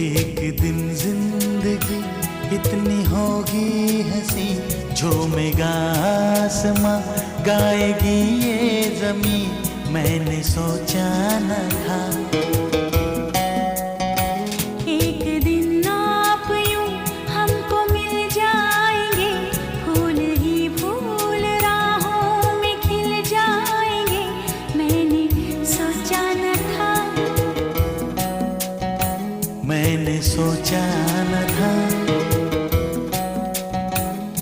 एक दिन जिंदगी इतनी होगी हंसी, झूमेगा आसमां, गाएगी ये जमीन, मैंने सोचा न था। एक दिन आप यूं हमको मिल जाएंगे, फूल ही फूल राहों में खिल जाएंगे, मैंने सोचा न था। मैंने सोचा न था।